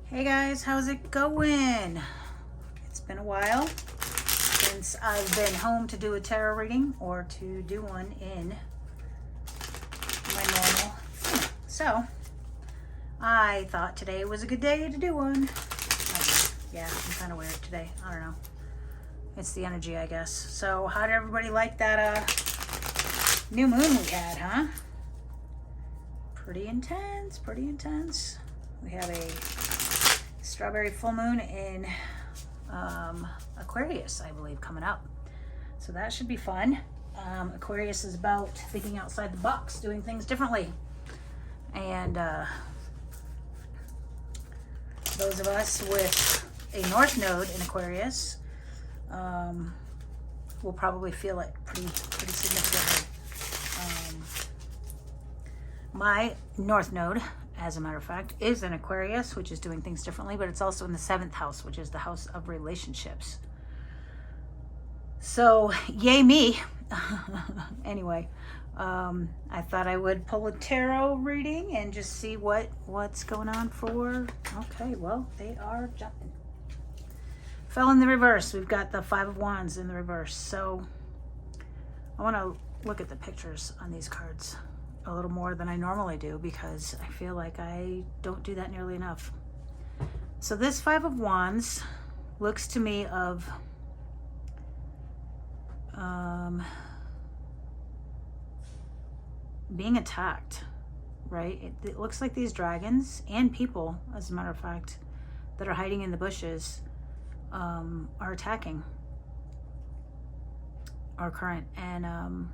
Hey guys, how's it going? It's been a while since I've been home to do a tarot reading or to do one in my normal. So, I thought today was a good day to do one. Yeah, I'm kind of weird today. I don't know. It's the energy, I guess. So, how did everybody like that new moon we had, huh? Pretty intense, pretty intense. We have a strawberry full moon in Aquarius, I believe, coming up. So that should be fun. Aquarius is about thinking outside the box, doing things differently. And those of us with a North Node in Aquarius will probably feel it pretty significantly. My North Node, as a matter of fact, is in Aquarius, which is doing things differently, but it's also in the 7th house, which is the house of relationships. So, yay me. Anyway, I thought I would pull a tarot reading and just see what's going on for... Okay, well, they are jumping. Fell in the reverse. We've got the 5 of Wands in the reverse. So, I want to look at the pictures on these cards a little more than I normally do because I feel like I don't do that nearly enough. So this 5 of Wands looks to me of being attacked, right? It looks like these dragons and people, as a matter of fact, that are hiding in the bushes are attacking our current, and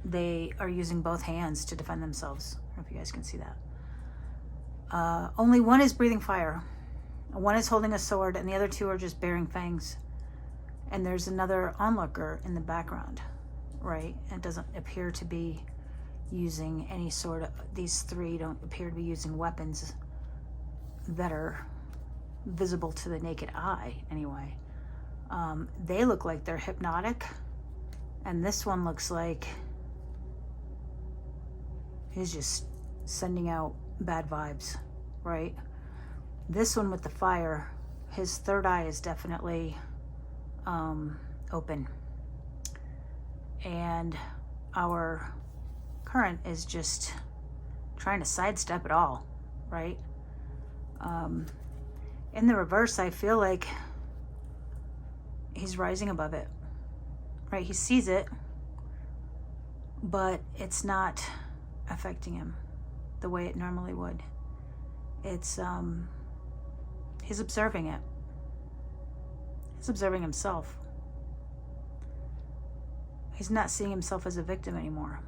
they are using both hands to defend themselves. I don't know if you guys can see that. Only one is breathing fire. One is holding a sword, and the other 2 are just bearing fangs. And there's another onlooker in the background, right? It doesn't appear to be using any sort of... These 3 don't appear to be using weapons that are visible to the naked eye, anyway. They look like they're hypnotic. And this one looks like he's just sending out bad vibes, right? This one with the fire, his third eye is definitely open. And our current is just trying to sidestep it all, right? In the reverse, I feel like he's rising above it, right? He sees it, but it's not affecting him the way it normally would. It's he's observing it. He's observing himself. He's not seeing himself as a victim anymore.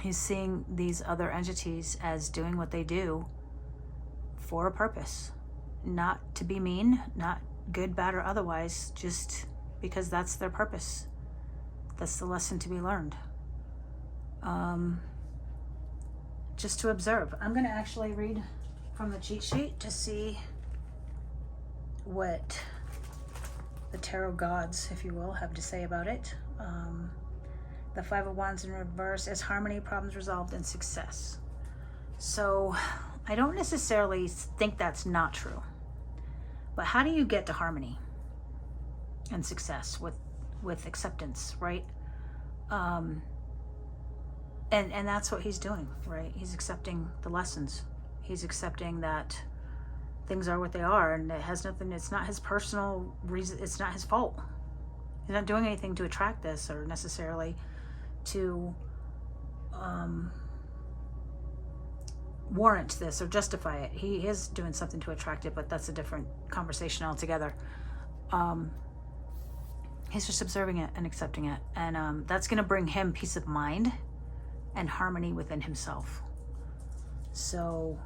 He's seeing these other entities as doing what they do for a purpose, not to be mean, not good, bad, or otherwise, just because that's their purpose. That's the lesson to be learned. Just to observe. I'm going to actually read from the cheat sheet to see what the tarot gods, if you will, have to say about it. The 5 of Wands in reverse is harmony, problems resolved, and success. So I don't necessarily think that's not true. But how do you get to harmony and success with acceptance, right? And that's what he's doing, right? He's accepting the lessons. He's accepting that things are what they are, and it has nothing, it's not his personal reason, it's not his fault. He's not doing anything to attract this or necessarily to warrant this or justify it. He is doing something to attract it, but that's a different conversation altogether. He's just observing it and accepting it, and that's going to bring him peace of mind and harmony within himself. So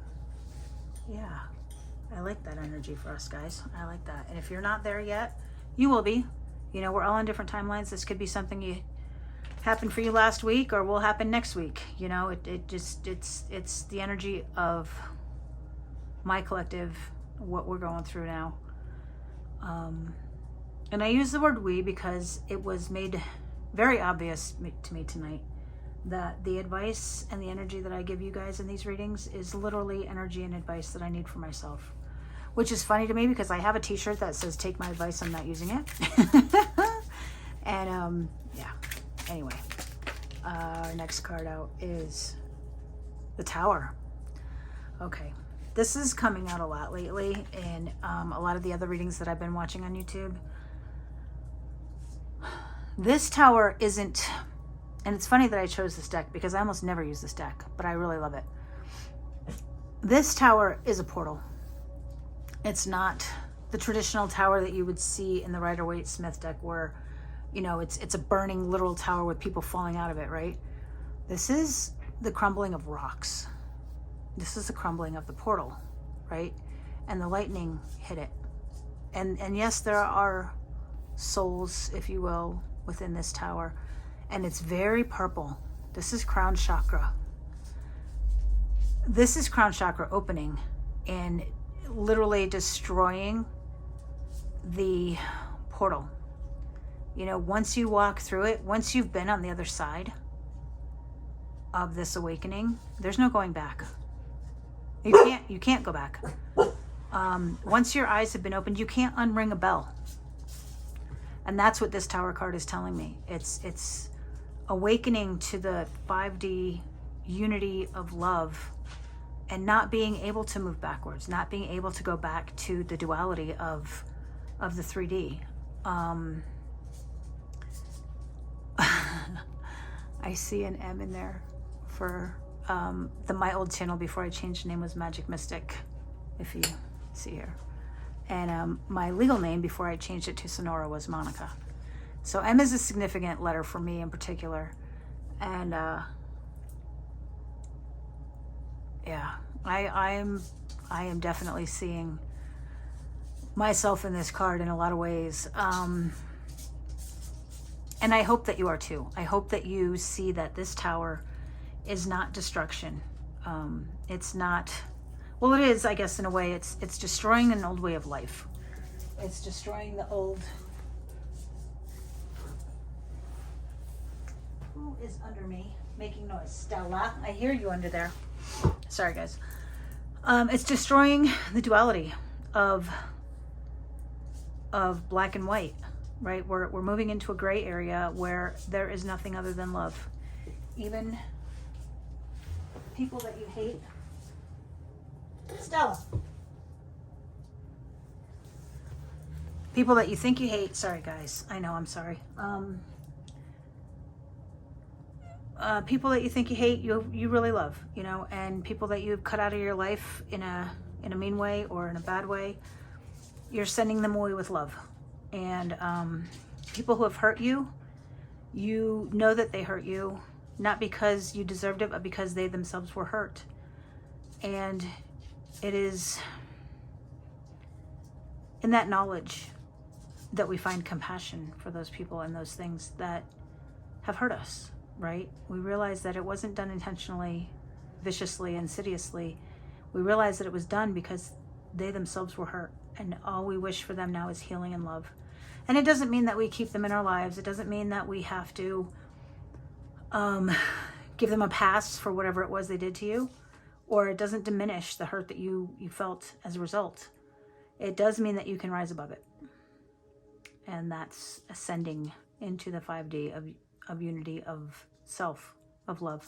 yeah, I like that energy for us, guys. I like that. And if you're not there yet, you will be. You know, we're all on different timelines. This could be something you happened for you last week or will happen next week. You know, it's the energy of my collective, what we're going through now. And I use the word we because it was made very obvious to me tonight that the advice and the energy that I give you guys in these readings is literally energy and advice that I need for myself. Which is funny to me because I have a t-shirt that says, take my advice, I'm not using it. And yeah, anyway, our next card out is the Tower. Okay, this is coming out a lot lately in a lot of the other readings that I've been watching on YouTube. This Tower isn't, and it's funny that I chose this deck because I almost never use this deck, but I really love it. This Tower is a portal. It's not the traditional tower that you would see in the Rider-Waite-Smith deck where, you know, it's a burning literal tower with people falling out of it, right? This is the crumbling of rocks. This is the crumbling of the portal, right? And the lightning hit it. And yes, there are souls, if you will, within this tower. And it's very purple. This is crown chakra. This is crown chakra opening and literally destroying the portal. You know, once you walk through it, once you've been on the other side of this awakening, there's no going back. You can't go back. Once your eyes have been opened, you can't unring a bell. And that's what this Tower card is telling me. It's awakening to the 5D unity of love and not being able to move backwards, not being able to go back to the duality of the 3D. I see an M in there for my old channel before I changed the name was Majik Mystic, if you see here. And my legal name before I changed it to Sonora was Monica. So M is a significant letter for me in particular. And yeah, I am definitely seeing myself in this card in a lot of ways. And I hope that you are too. I hope that you see that this tower is not destruction. It's not, well, it is, I guess, in a way. It's destroying an old way of life. It's destroying the old. Who is under me making noise? Stella, I hear you under there. Sorry, guys. It's destroying the duality of black and white, right? We're moving into a gray area where there is nothing other than love. Even people that you hate. Stella. People that you think you hate. Sorry, guys. I know, I'm sorry. People that you think you hate, you really love, you know, and people that you've cut out of your life in a mean way or in a bad way, you're sending them away with love. And people who have hurt you, you know that they hurt you, not because you deserved it, but because they themselves were hurt. And it is in that knowledge that we find compassion for those people and those things that have hurt us, right? We realize that it wasn't done intentionally, viciously, insidiously. We realize that it was done because they themselves were hurt. And all we wish for them now is healing and love. And it doesn't mean that we keep them in our lives. It doesn't mean that we have to give them a pass for whatever it was they did to you. Or it doesn't diminish the hurt that you felt as a result. It does mean that you can rise above it. And that's ascending into the 5D of unity, of self, of love.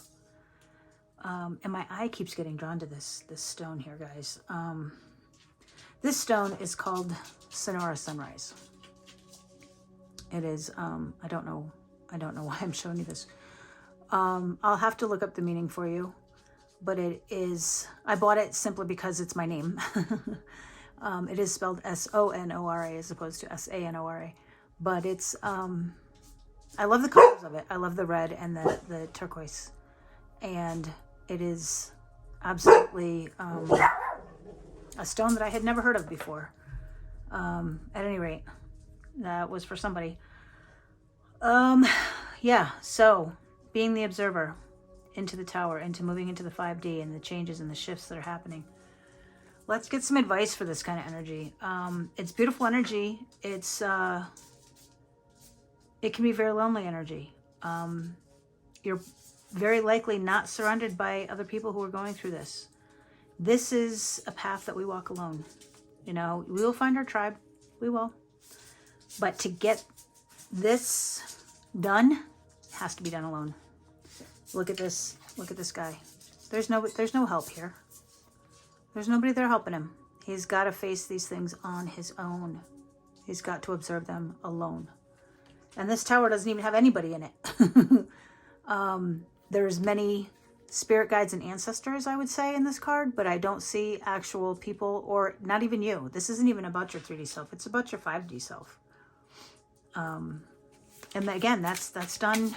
And my eye keeps getting drawn to this stone here, guys. This stone is called Sonora Sunrise. It is, I don't know why I'm showing you this. I'll have to look up the meaning for you, but it is, I bought it simply because it's my name. It is spelled S-O-N-O-R-A as opposed to S-A-N-O-R-A, but it's, I love the colors of it. I love the red and the turquoise, and it is absolutely, a stone that I had never heard of before. At any rate, that was for somebody. Yeah, so being the observer into the tower, into moving into the 5D and the changes and the shifts that are happening. Let's get some advice for this kind of energy. It's beautiful energy. It can be very lonely energy. You're very likely not surrounded by other people who are going through this. This is a path that we walk alone. You know, we will find our tribe. We will. But to get this done, it has to be done alone. Look at this. Look at this guy. There's no help here. There's nobody there helping him. He's got to face these things on his own. He's got to observe them alone. And this tower doesn't even have anybody in it. There's many spirit guides and ancestors, I would say, in this card, but I don't see actual people, or not even you. This isn't even about your 3D self. It's about your 5D self. And again, that's done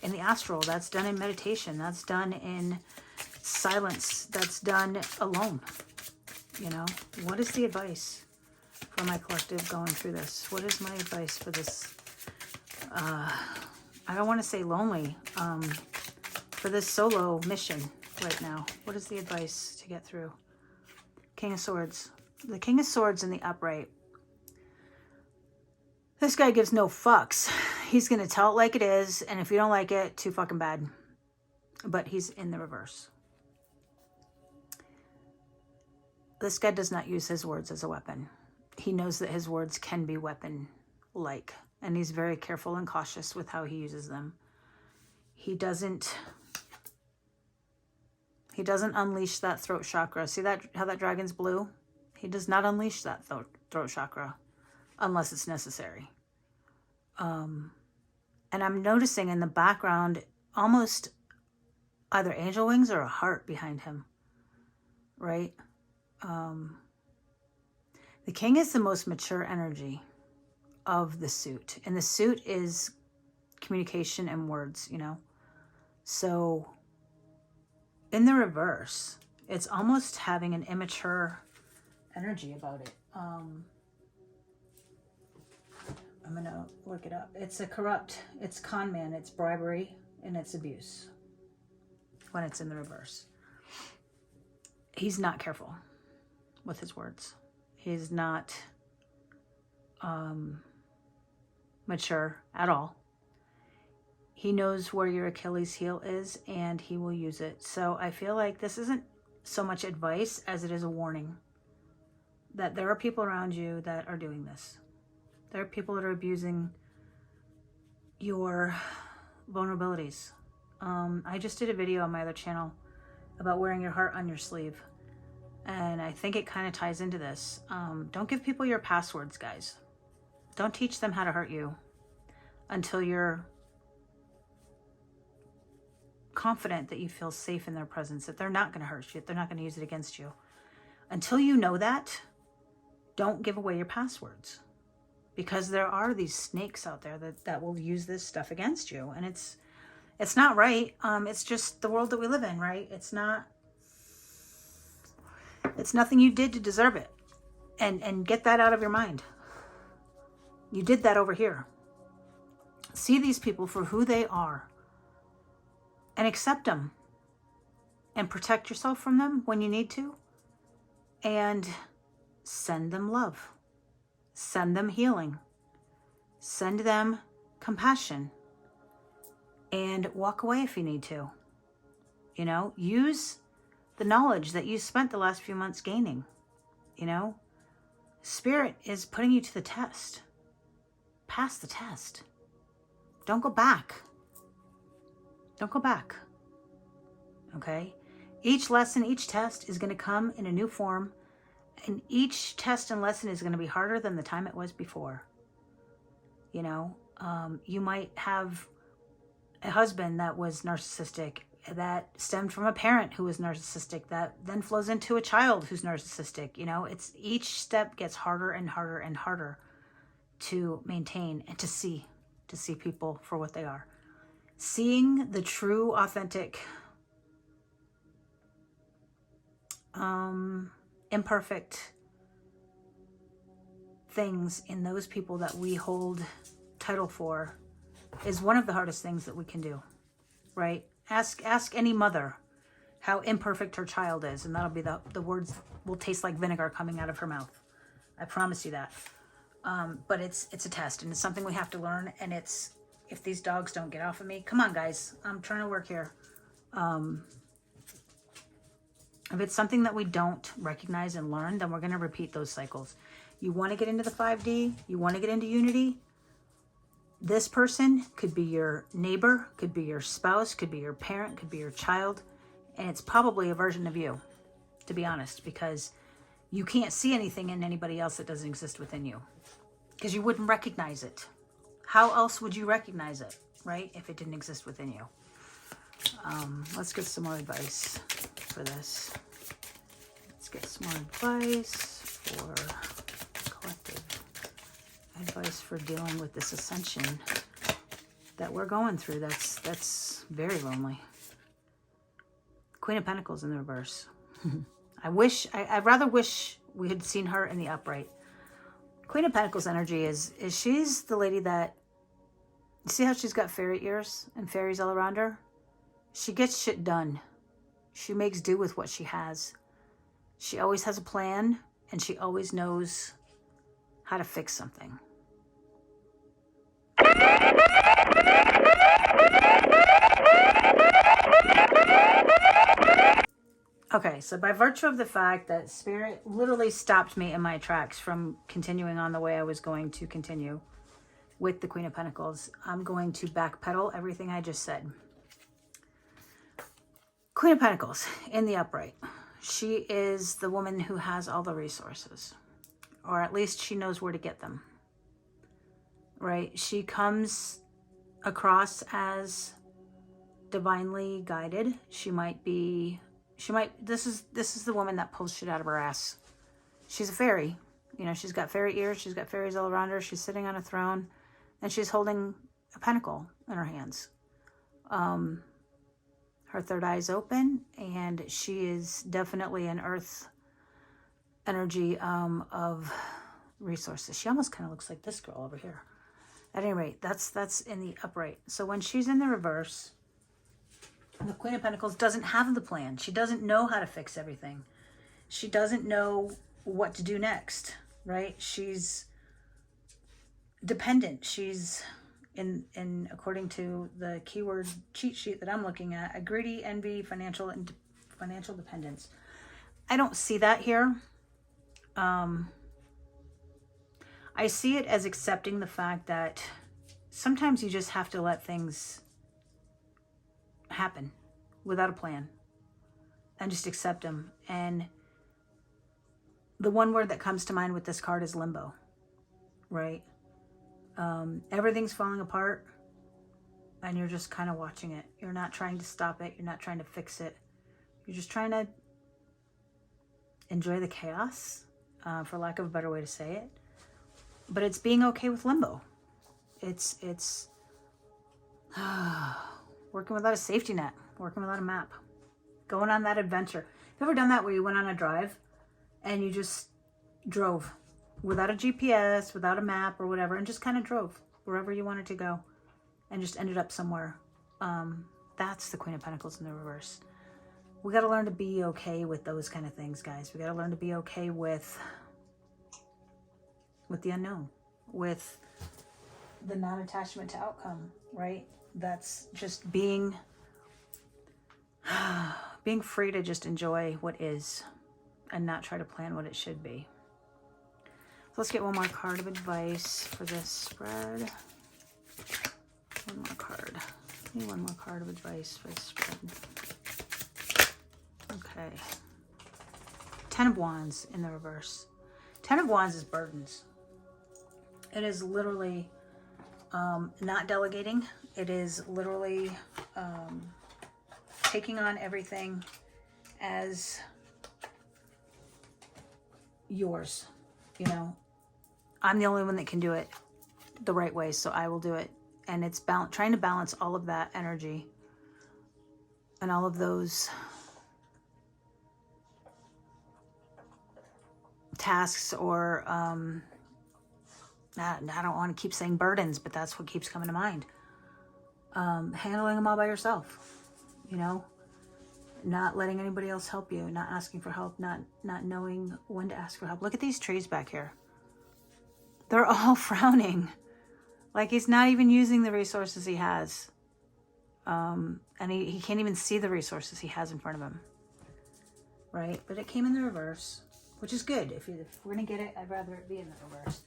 in the astral. That's done in meditation. That's done in silence. That's done alone. You know, what is the advice for my collective going through this? What is my advice for this? I don't want to say lonely, for this solo mission right now. What is the advice to get through? King of Swords. The King of Swords in the upright. This guy gives no fucks. He's going to tell it like it is, and if you don't like it, too fucking bad. But he's in the reverse. This guy does not use his words as a weapon. He knows that his words can be weapon-like, and he's very careful and cautious with how he uses them. He doesn't unleash that throat chakra. See that, how that dragon's blue? He does not unleash that throat chakra unless it's necessary. And I'm noticing in the background almost either angel wings or a heart behind him, right? The king is the most mature energy of the suit, and the suit is communication and words, you know. So in the reverse, it's almost having an immature energy about it. I'm gonna look it up. It's a corrupt, it's con man, it's bribery, and it's abuse when it's in the reverse. He's not careful with his words. He's not mature at all. He knows where your Achilles heel is, and he will use it. So I feel like this isn't so much advice as it is a warning that there are people around you that are doing this. There are people that are abusing your vulnerabilities. I just did a video on my other channel about wearing your heart on your sleeve. And I think it kind of ties into this. Don't give people your passwords, guys. Don't teach them how to hurt you until you're confident that you feel safe in their presence, that they're not going to hurt you, that they're not going to use it against you. Until you know that, don't give away your passwords. Because there are these snakes out there that will use this stuff against you. And it's not right. It's just the world that we live in, right? It's nothing you did to deserve it. And get that out of your mind. You did that over here. See these people for who they are. And accept them. And protect yourself from them when you need to. And send them love. Send them healing. Send them compassion. And walk away if you need to. You know, use the knowledge that you spent the last few months gaining. You know, Spirit is putting you to the test. Pass the test. Don't go back. Don't go back. Okay? Each lesson, each test is going to come in a new form. And each test and lesson is going to be harder than the time it was before. You know, you might have a husband that was narcissistic, that stemmed from a parent who was narcissistic, that then flows into a child who's narcissistic. You know, it's each step gets harder and harder and harder to maintain and to see people for what they are. Seeing the true, authentic, imperfect things in those people that we hold title for is one of the hardest things that we can do, right? Ask any mother how imperfect her child is, and that'll be the words will taste like vinegar coming out of her mouth. I promise you that. But it's a test, and it's something we have to learn, and it's, if these dogs don't get off of me, come on guys, I'm trying to work here. If it's something that we don't recognize and learn, then we're going to repeat those cycles. You want to get into the 5D, you want to get into unity. This person could be your neighbor, could be your spouse, could be your parent, could be your child. And it's probably a version of you, to be honest, because you can't see anything in anybody else that doesn't exist within you, because you wouldn't recognize it. How else would you recognize it, right? If it didn't exist within you. Let's get some more advice for this. Let's get some more advice for collective advice for dealing with this ascension that we're going through. That's very lonely. Queen of Pentacles in the reverse. I'd rather wish we had seen her in the upright. Queen of Pentacles energy is she's the lady that, see how she's got fairy ears and fairies all around her? She gets shit done. She makes do with what she has. She always has a plan, and she always knows how to fix something. Okay, so by virtue of the fact that Spirit literally stopped me in my tracks from continuing on the way I was going to continue with the Queen of Pentacles, I'm going to backpedal everything I just said. Queen of Pentacles in the upright. She is the woman who has all the resources, or at least she knows where to get them, right? She comes across as divinely guided. This is the woman that pulls shit out of her ass. She's a fairy. You know, she's got fairy ears. She's got fairies all around her. She's sitting on a throne, and she's holding a pentacle in her hands. Her third eye is open, and she is definitely an earth energy of resources. She almost kind of looks like this girl over here. At any rate, that's in the upright. So when she's in the reverse, the Queen of Pentacles doesn't have the plan. She doesn't know how to fix everything. She doesn't know what to do next, right? She's dependent. She's in according to the keyword cheat sheet that I'm looking at, a greedy, envy, financial dependence. I don't see that here. I see it as accepting the fact that sometimes you just have to let things happen without a plan and just accept them. And the one word that comes to mind with this card is limbo, right? Everything's falling apart and you're just kind of watching it. You're not trying to stop it. You're not trying to fix it. You're just trying to enjoy the chaos, for lack of a better way to say it. But it's being okay with limbo. It's working without a safety net, working without a map, going on that adventure. Have you ever done that where you went on a drive and you just drove without a GPS, without a map or whatever, and just kind of drove wherever you wanted to go and just ended up somewhere? That's the Queen of Pentacles in the reverse. We got to learn to be okay with those kind of things, guys. We got to learn to be okay with the unknown, with the non-attachment to outcome, right? That's just being free to just enjoy what is and not try to plan what it should be. So let's get one more card of advice for this spread. One more card. Give me one more card of advice for this spread. Okay. 10 of Wands in the reverse. 10 of Wands is burdens. It is literally not delegating. It is literally taking on everything as yours. You know, I'm the only one that can do it the right way, so I will do it. And it's trying to balance all of that energy and all of those tasks, or I don't want to keep saying burdens, but that's what keeps coming to mind. Handling them all by yourself, you know, not letting anybody else help you, not asking for help, not knowing when to ask for help. Look at these trees back here. They're all frowning. Like he's not even using the resources he has. And he can't even see the resources he has in front of him. Right? But it came in the reverse, which is good. If we're going to get it, I'd rather it be in the reverse.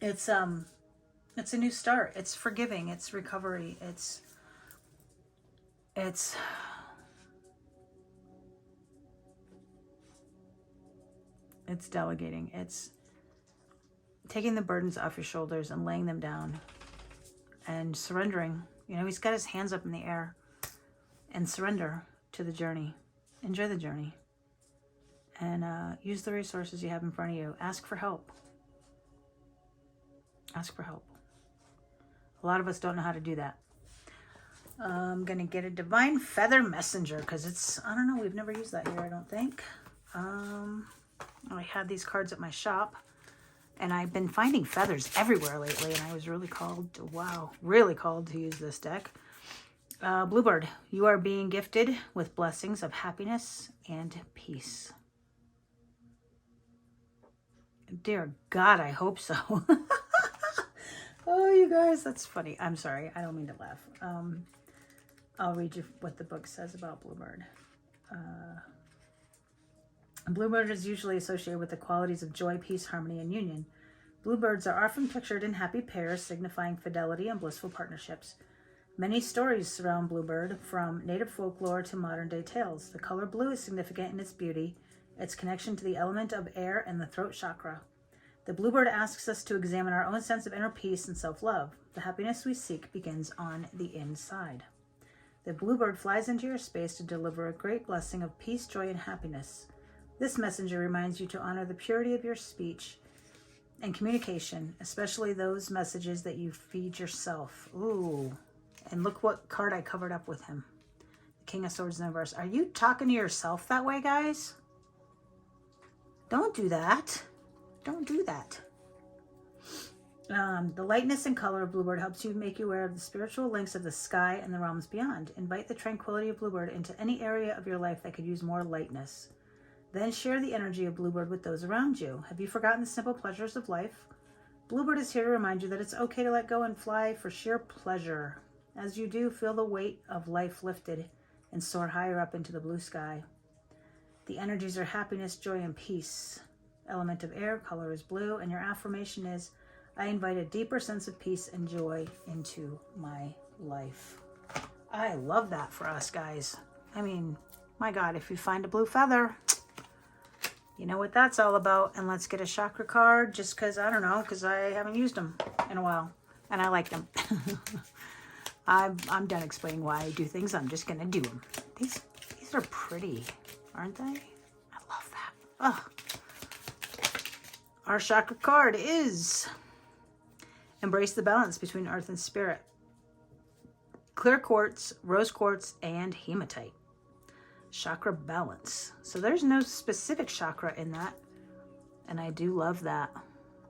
It's a new start. It's forgiving. It's recovery. It's delegating. It's taking the burdens off your shoulders and laying them down and surrendering. You know, he's got his hands up in the air, and surrender to the journey. Enjoy the journey. And use the resources you have in front of you. Ask for help. Ask for help. A lot of us don't know how to do that. I'm going to get a Divine Feather Messenger because it's, I don't know, we've never used that here, I don't think. I had these cards at my shop, and I've been finding feathers everywhere lately, and I was really called to use this deck. Bluebird, you are being gifted with blessings of happiness and peace. Dear God, I hope so. Oh, you guys, that's funny. I'm sorry. I don't mean to laugh. I'll read you what the book says about Bluebird. Bluebird is usually associated with the qualities of joy, peace, harmony, and union. Bluebirds are often pictured in happy pairs, signifying fidelity and blissful partnerships. Many stories surround Bluebird, from native folklore to modern-day tales. The color blue is significant in its beauty, its connection to the element of air and the throat chakra. The Bluebird asks us to examine our own sense of inner peace and self-love. The happiness we seek begins on the inside. The Bluebird flies into your space to deliver a great blessing of peace, joy, and happiness. This messenger reminds you to honor the purity of your speech and communication, especially those messages that you feed yourself. Ooh. And look what card I covered up with him. The King of Swords in the reverse. Are you talking to yourself that way, guys? Don't do that. Don't do that. The lightness and color of Bluebird helps you make you aware of the spiritual links of the sky and the realms beyond. Invite the tranquility of Bluebird into any area of your life that could use more lightness. Then share the energy of Bluebird with those around you. Have you forgotten the simple pleasures of life? Bluebird is here to remind you that it's okay to let go and fly for sheer pleasure. As you do, feel the weight of life lifted and soar higher up into the blue sky. The energies are happiness, joy, and peace. Element of air, color is blue, and your affirmation is, I invite a deeper sense of peace and joy into my life. I love that for us, guys. I mean, my God, if you find a blue feather, you know what that's all about. And let's get a chakra card just because, I don't know, because I haven't used them in a while. And I like them. I'm done explaining why I do things. I'm just going to do them. These are pretty, aren't they? I love that. Ugh. Our chakra card is embrace the balance between earth and spirit. Clear quartz, rose quartz, and hematite. Chakra balance. So there's no specific chakra in that. And I do love that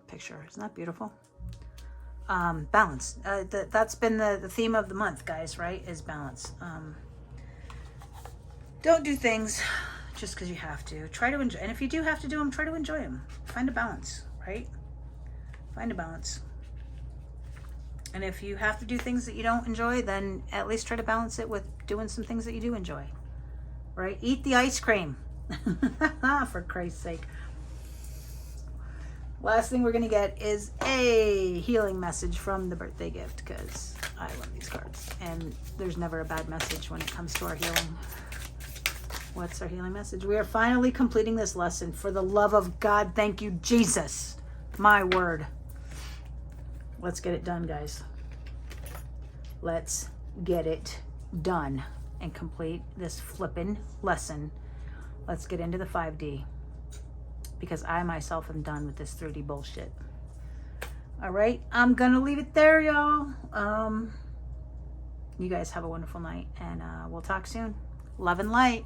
picture. Isn't that beautiful? Balance. That's been the theme of the month, guys, right? Is balance. Don't do things just because you have to. Try to enjoy. And if you do have to do them, try to enjoy them. Find a balance, right? Find a balance. And if you have to do things that you don't enjoy, then at least try to balance it with doing some things that you do enjoy. Right? Eat the ice cream. For Christ's sake. Last thing we're going to get is a healing message from the birthday gift, because I love these cards. And there's never a bad message when it comes to our healing. What's our healing message? We are finally completing this lesson. For the love of God, thank you, Jesus. My word. Let's get it done, guys. Let's get it done and complete this flippin' lesson. Let's get into the 5D, because I myself am done with this 3D bullshit. All right, I'm gonna leave it there, y'all. You guys have a wonderful night, and we'll talk soon. Love and light.